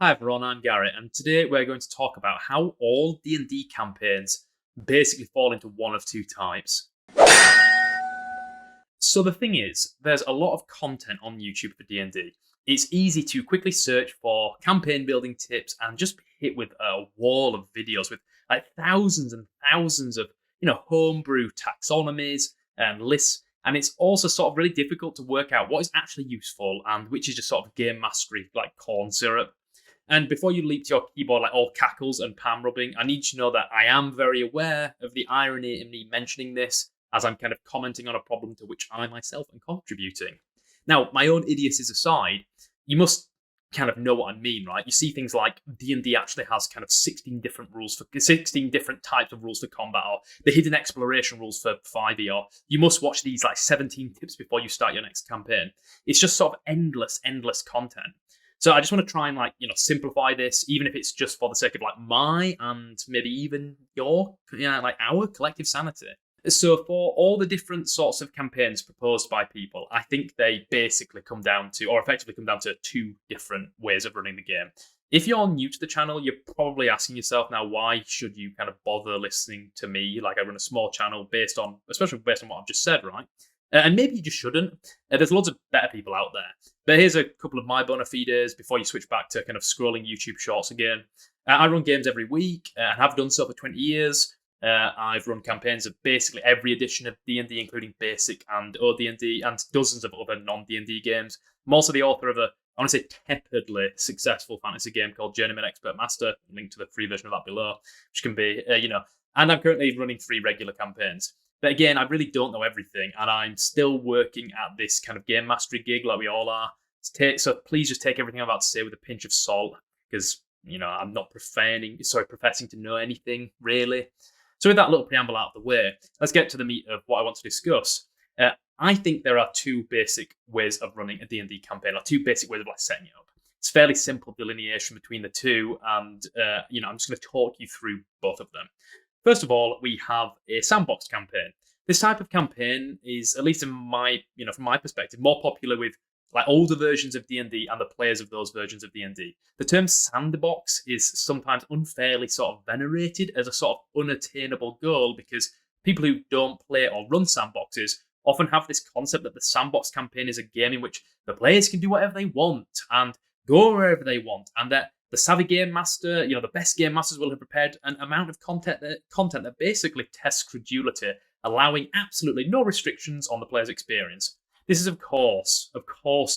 Hi everyone, I'm Garrett, and today we're going to talk about how all D&D campaigns basically fall into one of two types. So the thing is, there's a lot of content on YouTube for D&D. It's easy to quickly search for campaign building tips and just be hit with a wall of videos with like thousands and thousands of, homebrew taxonomies and lists. And it's also sort of really difficult to work out what is actually useful and which is just sort of game mastery, like corn syrup. And before you leap to your keyboard like all cackles and palm rubbing, I need you to know that I am very aware of the irony in me mentioning this, as I'm kind of commenting on a problem to which I myself am contributing. Now, my own idiocies aside, you must kind of know what I mean, right? You see things like D&D actually has kind of 16 different types of rules for combat, or the hidden exploration rules for 5e, or you must watch these like 17 tips before you start your next campaign. It's just sort of endless content. So I just want to try and simplify this, even if it's just for the sake of like my and maybe even your, our collective sanity. So for all the different sorts of campaigns proposed by people, I think they basically effectively come down to two different ways of running the game. If you're new to the channel, you're probably asking yourself now, why should you kind of bother listening to me? Like, I run a small channel especially based on what I've just said, right? And maybe you just shouldn't. There's loads of better people out there. But here's a couple of my bona fides before you switch back to kind of scrolling YouTube shorts again. I run games every week and have done so for 20 years. I've run campaigns of basically every edition of D&D, including Basic and OD&D, and dozens of other non-D&D games. I'm also the author of I want to say tepidly successful fantasy game called Journeyman Expert Master. Link to the free version of that below, which can be, and I'm currently running 3 regular campaigns. But again, I really don't know everything, and I'm still working at this kind of game mastery gig like we all are. So please just take everything I'm about to say with a pinch of salt, because, I'm not professing to know anything, really. So with that little preamble out of the way, let's get to the meat of what I want to discuss. I think there are 2 basic ways of running a D&D campaign, or 2 basic ways of setting it up. It's fairly simple delineation between the two, and I'm just going to talk you through both of them. First of all, we have a sandbox campaign. This type of campaign is, at least in my, from my perspective, more popular with like older versions of D&D and the players of those versions of D&D. The term sandbox is sometimes unfairly sort of venerated as a sort of unattainable goal, because people who don't play or run sandboxes often have this concept that the sandbox campaign is a game in which the players can do whatever they want and go wherever they want, and that the savvy game master, the best game masters will have prepared an amount of content that basically tests credulity, allowing absolutely no restrictions on the player's experience. This is, of course,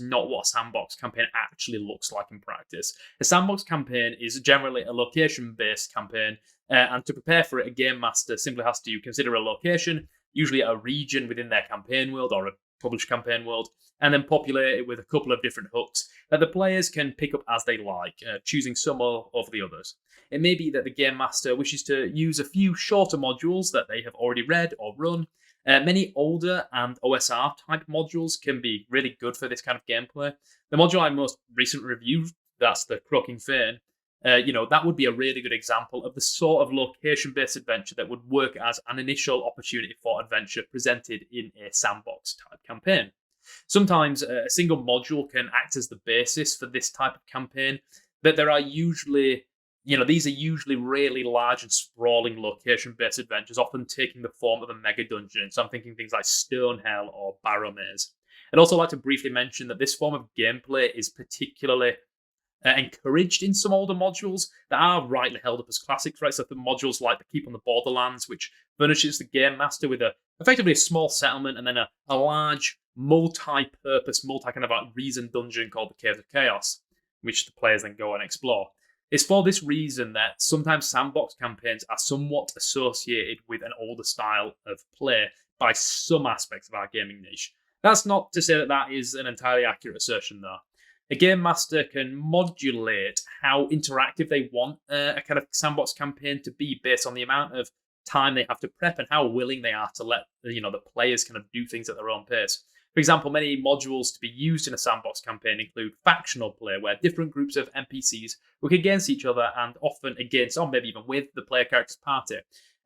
not what a sandbox campaign actually looks like in practice. A sandbox campaign is generally a location-based campaign, and to prepare for it, a game master simply has to consider a location, usually a region within their campaign world or a published campaign world, and then populate it with a couple of different hooks that the players can pick up as they like, choosing some over the others. It may be that the game master wishes to use a few shorter modules that they have already read or run. Many older and OSR type modules can be really good for this kind of gameplay. The module I most recently reviewed, that's the Croaking Fane, that would be a really good example of the sort of location-based adventure that would work as an initial opportunity for adventure presented in a sandbox type campaign. Sometimes a single module can act as the basis for this type of campaign, but there are usually, these are usually really large and sprawling location-based adventures, often taking the form of a mega dungeon. So I'm thinking things like Stonehell or Barrow Maze. I'd also like to briefly mention that this form of gameplay is particularly encouraged in some older modules that are rightly held up as classics, right? So the modules like the Keep on the Borderlands, which furnishes the game master with effectively a small settlement and then a large multi-purpose, multi-kind of reason dungeon called the Cave of Chaos, which the players then go and explore. It's for this reason that sometimes sandbox campaigns are somewhat associated with an older style of play by some aspects of our gaming niche. That's not to say that that is an entirely accurate assertion, though. A game master can modulate how interactive they want a kind of sandbox campaign to be based on the amount of time they have to prep and how willing they are to let the players kind of do things at their own pace. For example, many modules to be used in a sandbox campaign include factional play, where different groups of NPCs work against each other and often against, or maybe even with, the player character's party.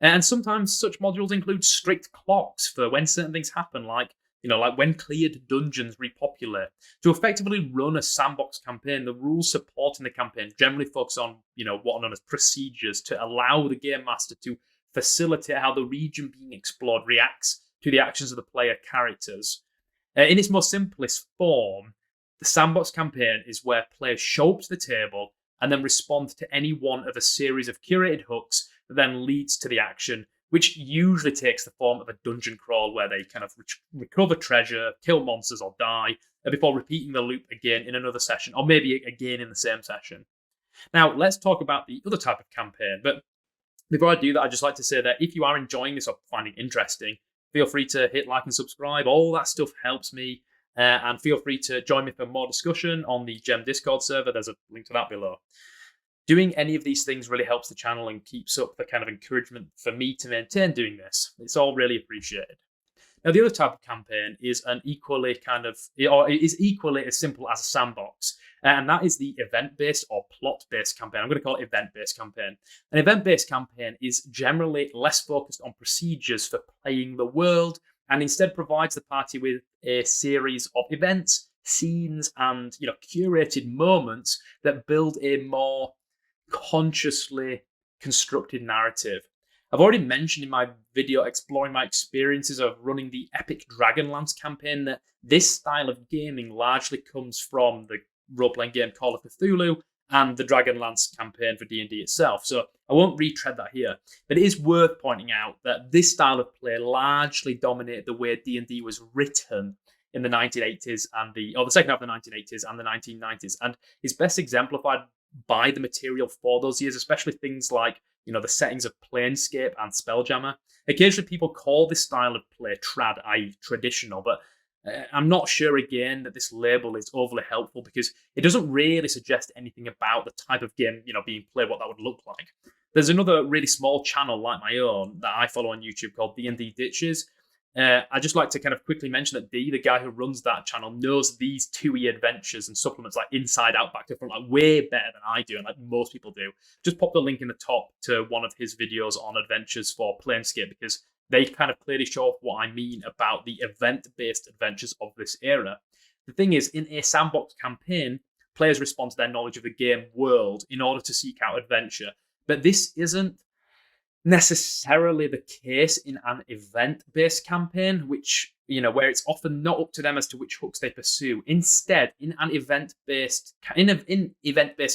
And sometimes such modules include strict clocks for when certain things happen, like like when cleared dungeons repopulate. To effectively run a sandbox campaign, the rules supporting the campaign generally focus on, what are known as procedures to allow the game master to facilitate how the region being explored reacts to the actions of the player characters. In its most simplest form, the sandbox campaign is where players show up to the table and then respond to any one of a series of curated hooks that then leads to the action, which usually takes the form of a dungeon crawl where they kind of recover treasure, kill monsters, or die, before repeating the loop again in another session, or maybe again in the same session. Now, let's talk about the other type of campaign. But before I do that, I'd just like to say that if you are enjoying this or finding it interesting, feel free to hit like and subscribe. All that stuff helps me. And feel free to join me for more discussion on the Gem Discord server. There's a link to that below. Doing any of these things really helps the channel and keeps up the kind of encouragement for me to maintain doing this. It's all really appreciated. Now, the other type of campaign is equally as simple as a sandbox, and that is the event-based or plot-based campaign. I'm going to call it event-based campaign. An event-based campaign is generally less focused on procedures for playing the world, and instead provides the party with a series of events, scenes, and curated moments that build a more consciously constructed narrative. I've already mentioned in my video exploring my experiences of running the epic Dragonlance campaign that this style of gaming largely comes from the role-playing game Call of Cthulhu and the Dragonlance campaign for D&D itself. So I won't retread that here, but it is worth pointing out that this style of play largely dominated the way D&D was written in the 1980s the second half of the 1980s and the 1990s, and is best exemplified by the material for those years, especially things like the settings of Planescape and Spelljammer. Occasionally people call this style of play trad, i.e. traditional, but I'm not sure again that this label is overly helpful because it doesn't really suggest anything about the type of game being played, what that would look like. There's another really small channel like my own that I follow on YouTube called D&D Ditches. I just like to kind of quickly mention that the guy who runs that channel, knows these 2E adventures and supplements like inside out, back to front, like way better than I do, and like most people do. Just pop the link in the top to one of his videos on adventures for Planescape, because they kind of clearly show off what I mean about the event-based adventures of this era. The thing is, in a sandbox campaign, players respond to their knowledge of the game world in order to seek out adventure. But this isn't necessarily the case in an event-based campaign, which where it's often not up to them as to which hooks they pursue. Instead, in event-based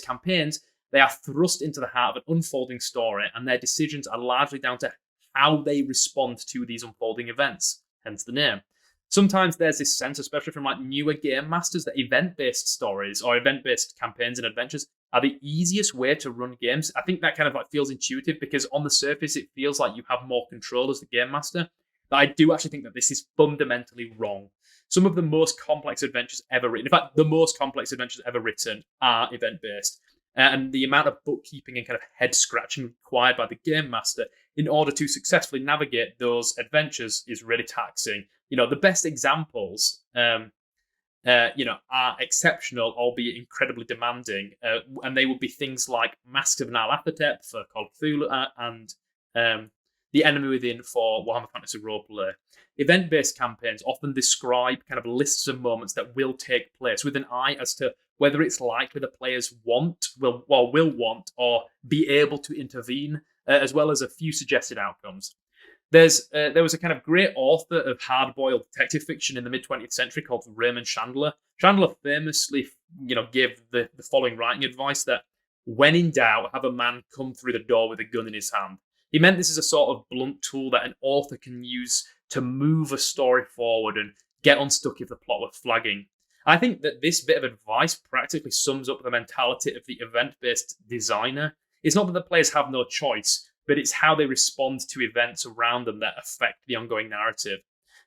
campaigns, they are thrust into the heart of an unfolding story, and their decisions are largely down to how they respond to these unfolding events, hence the name. Sometimes there's this sense, especially from like newer game masters, that event-based stories or event-based campaigns and adventures are the easiest way to run games. I think that kind of like feels intuitive because on the surface it feels like you have more control as the game master. But I do actually think that this is fundamentally wrong. Some of the most complex adventures ever written, in fact, the most complex adventures ever written are event-based. And the amount of bookkeeping and kind of head scratching required by the game master in order to successfully navigate those adventures is really taxing. The best examples, are exceptional, albeit incredibly demanding, and they would be things like Masks of Nyarlathotep for Call of Cthulhu and The Enemy Within for Warhammer Fantasy Roleplay. Event-based campaigns often describe kind of lists of moments that will take place with an eye as to whether it's likely the players will want or be able to intervene, as well as a few suggested outcomes. There was a kind of great author of hard-boiled detective fiction in the mid-20th century called Raymond Chandler. Chandler famously, gave the following writing advice that when in doubt, have a man come through the door with a gun in his hand. He meant this is a sort of blunt tool that an author can use to move a story forward and get unstuck if the plot was flagging. I think that this bit of advice practically sums up the mentality of the event-based designer. It's not that the players have no choice, but it's how they respond to events around them that affect the ongoing narrative.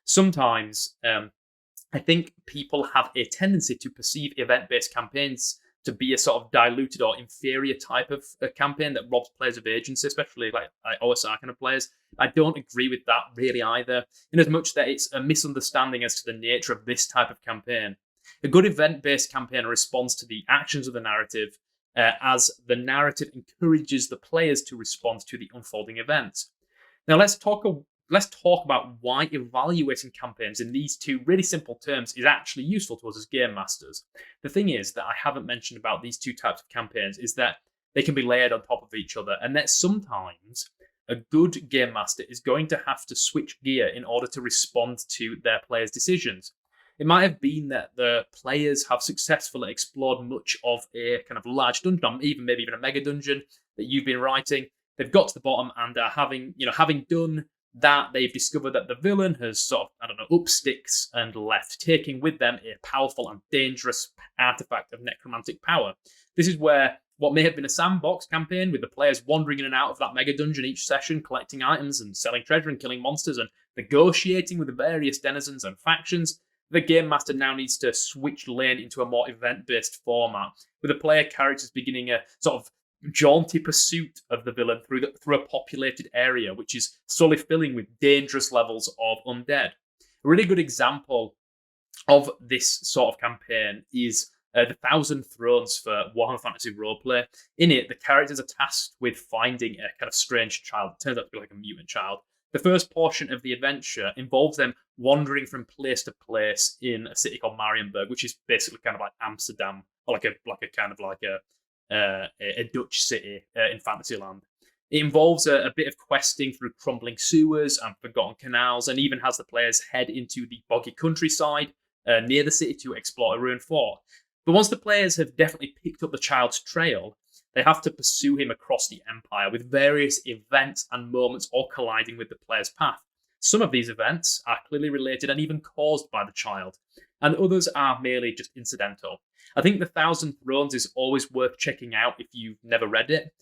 Sometimes, I think people have a tendency to perceive event-based campaigns to be a sort of diluted or inferior type of a campaign that robs players of agency, especially like OSR kind of players. I don't agree with that really either, in as much that it's a misunderstanding as to the nature of this type of campaign. A good event-based campaign responds to the actions of the narrative as the narrative encourages the players to respond to the unfolding events. Now let's talk let's talk about why evaluating campaigns in these two really simple terms is actually useful to us as game masters. The thing is that I haven't mentioned about these two types of campaigns is that they can be layered on top of each other, and that sometimes a good game master is going to have to switch gear in order to respond to their players' decisions. It might have been that the players have successfully explored much of a kind of large dungeon, maybe even a mega dungeon that you've been writing. They've got to the bottom and are having done that, they've discovered that the villain has sort of, up sticks and left, taking with them a powerful and dangerous artifact of necromantic power. This is where what may have been a sandbox campaign with the players wandering in and out of that mega dungeon each session, collecting items and selling treasure and killing monsters and negotiating with the various denizens and factions, the game master now needs to switch lane into a more event-based format, with the player characters beginning a sort of jaunty pursuit of the villain through a populated area, which is slowly filling with dangerous levels of undead. A really good example of this sort of campaign is the Thousand Thrones for Warhammer Fantasy Roleplay. In it, the characters are tasked with finding a kind of strange child. It turns out to be like a mutant child. The first portion of the adventure involves them wandering from place to place in a city called Marienburg, which is basically kind of like Amsterdam, or like a Dutch city in Fantasyland. It involves a bit of questing through crumbling sewers and forgotten canals, and even has the players head into the boggy countryside near the city to explore a ruined fort. But once the players have definitely picked up the child's trail, they have to pursue him across the Empire, with various events and moments all colliding with the player's path. Some of these events are clearly related and even caused by the child, and others are merely just incidental. I think The Thousand Thrones is always worth checking out if you've never read it.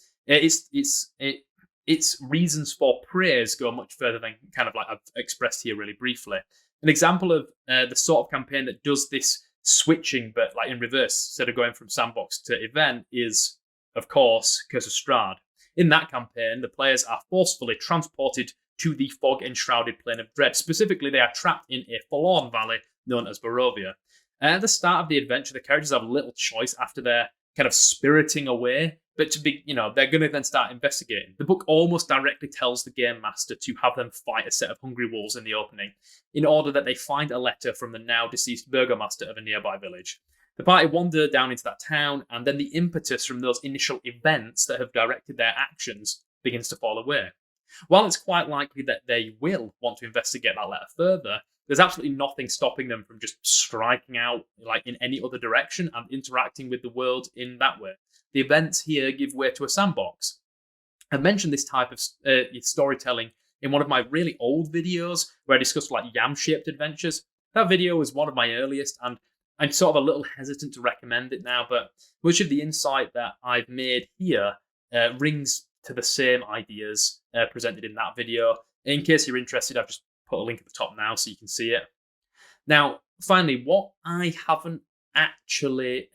Its reasons for praise go much further than kind of like I've expressed here really briefly. An example of the sort of campaign that does this switching, but like in reverse, instead of going from sandbox to event, is, of course, Curse of Strahd. In that campaign, the players are forcefully transported to the fog-enshrouded Plane of Dread. Specifically, they are trapped in a forlorn valley known as Barovia. At the start of the adventure, the characters have little choice after they're kind of spiriting away, but they're going to then start investigating. The book almost directly tells the game master to have them fight a set of hungry wolves in the opening, in order that they find a letter from the now deceased burgomaster of a nearby village. The party wander down into that town, and then the impetus from those initial events that have directed their actions begins to fall away. While it's quite likely that they will want to investigate that letter further, there's absolutely nothing stopping them from just striking out like in any other direction and interacting with the world in that way. The events here give way to a sandbox. I've mentioned this type of storytelling in one of my really old videos where I discussed like yam-shaped adventures. That video was one of my earliest, and I'm sort of a little hesitant to recommend it now, but much of the insight that I've made here rings to the same ideas presented in that video. In case you're interested, I've just put a link at the top now so you can see it. Now, finally, what I haven't actually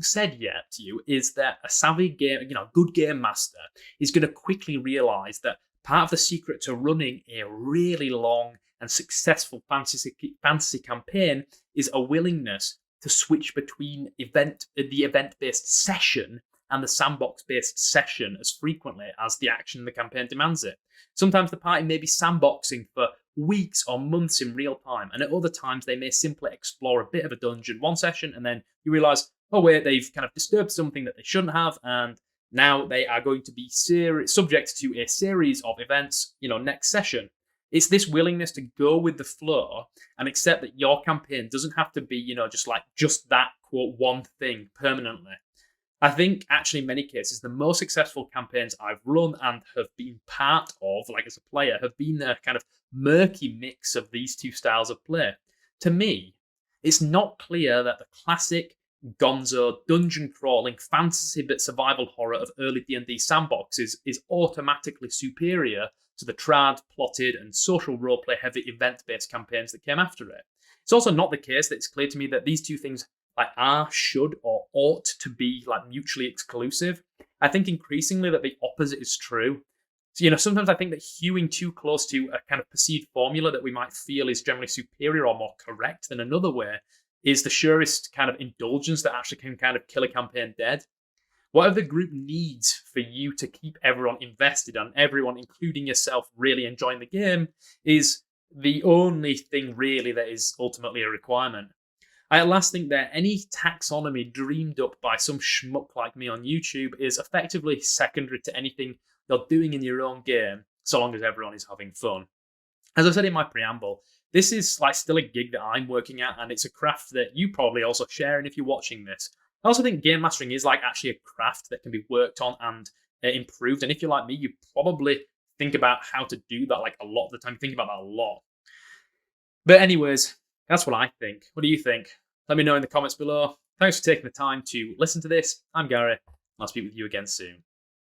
said yet to you is that a savvy good game master is going to quickly realize that part of the secret to running a really long and successful fantasy campaign is a willingness to switch between the event-based session and the sandbox-based session as frequently as the action in the campaign demands it. Sometimes the party may be sandboxing for weeks or months in real time, and at other times they may simply explore a bit of a dungeon one session, and then you realise, oh wait, they've kind of disturbed something that they shouldn't have, and now they are going to be subject to a series of events, next session. It's this willingness to go with the flow and accept that your campaign doesn't have to be, just that, quote, one thing permanently. I think, actually, in many cases, the most successful campaigns I've run and have been part of, like as a player, have been a kind of murky mix of these two styles of play. To me, it's not clear that the classic gonzo dungeon crawling fantasy but survival horror of early D&D sandboxes is automatically superior to the trad, plotted, and social roleplay heavy event-based campaigns that came after it. It's also not the case that it's clear to me that these two things are, should, or ought to be mutually exclusive. I think increasingly that the opposite is true. So, sometimes I think that hewing too close to a kind of perceived formula that we might feel is generally superior or more correct than another way is the surest kind of indulgence that actually can kind of kill a campaign dead. Whatever the group needs for you to keep everyone invested and everyone, including yourself, really enjoying the game is the only thing really that is ultimately a requirement. I at last think that any taxonomy dreamed up by some schmuck like me on YouTube is effectively secondary to anything you're doing in your own game, so long as everyone is having fun. As I said in my preamble, this is like still a gig that I'm working at, and it's a craft that you probably also share. And if you're watching this, I also think game mastering is like actually a craft that can be worked on and improved. And if you're like me, you probably think about how to do that like a lot of the time. You think about that a lot. But anyways, that's what I think. What do you think? Let me know in the comments below. Thanks for taking the time to listen to this. I'm Gary. I'll speak with you again soon.